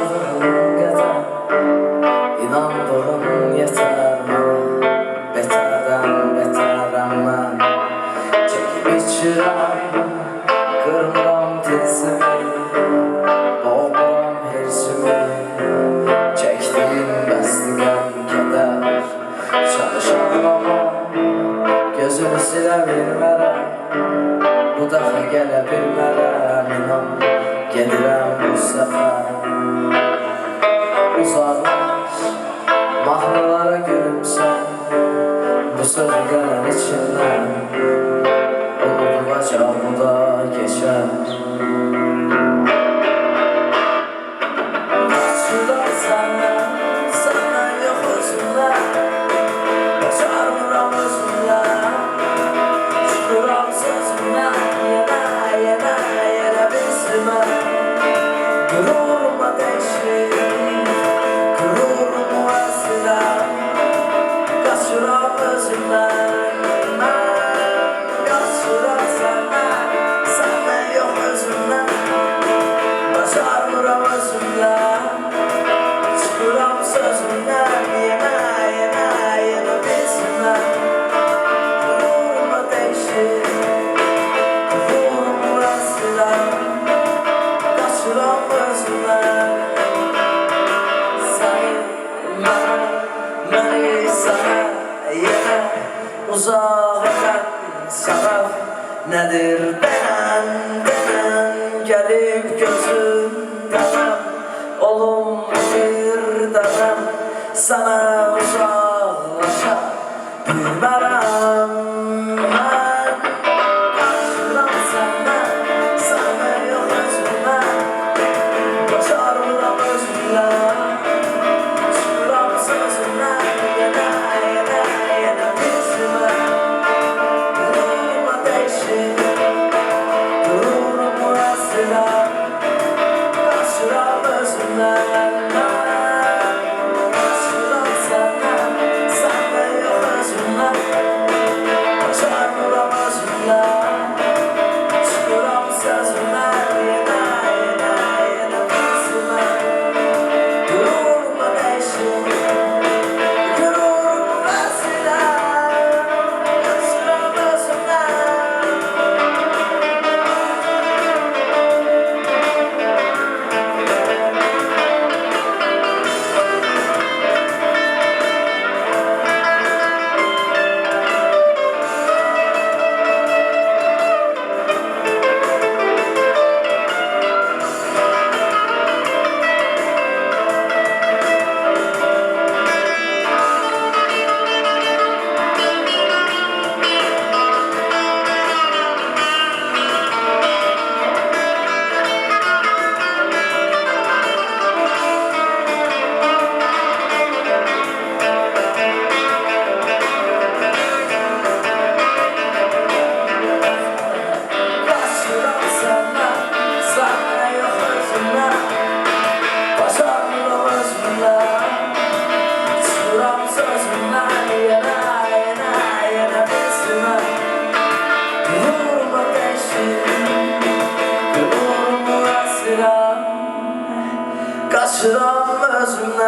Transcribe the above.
aldığın qədər İnandığın yetər mənə Betərdən betərəm mən Çəkib içirəm Qırmıram tilsimi Boğmuram hirsimi Çəkdiyim bəsdi qəm kədər Çalışam ama gözünü silə bilmərəm Bu dəfə gələ bilmərəm İnan gedirəm bu səfər Uzarlaş mahnılara gülümsən Bu sözü gələn içindən Olduqca bu da geçər Qaçıram səndən, səndən yox özümdən Bacarmıram özümdən Çıxıram sözümdən Yenə bizimə Qüruruma dəyişir Qürurumu əsirəm Qaçıram özümdən Mən qaçıram səndən Səndən yox özümdən Bacarmıram özümdən Çıxıram sözümdən Yenə bizimə Qüruruma dəyişir Qürurumu əsirəm Qaçıram özümdən Məni sənə yenə uzaq edən səbəb Nədir denən gəlib gözümdən Olum bir dənəm sənə uzaqlaşa bilmərəm Mən qaçıram səndən, səndən yox özümdən Bacarmıram özümdən Çıxıram sözümdən Yenə bizimə Qüruruma dəyişir Qürurumu əsirəm Qaçıram özümdən Qaçıram səndən Səndən yox özümdən Bacarmıram özümdən Çıxıram sözümdən Yenə bizimə Qüruruma dəyişir Qürurumu əsirəm Qaçıram özümdən Qaçıram özümdən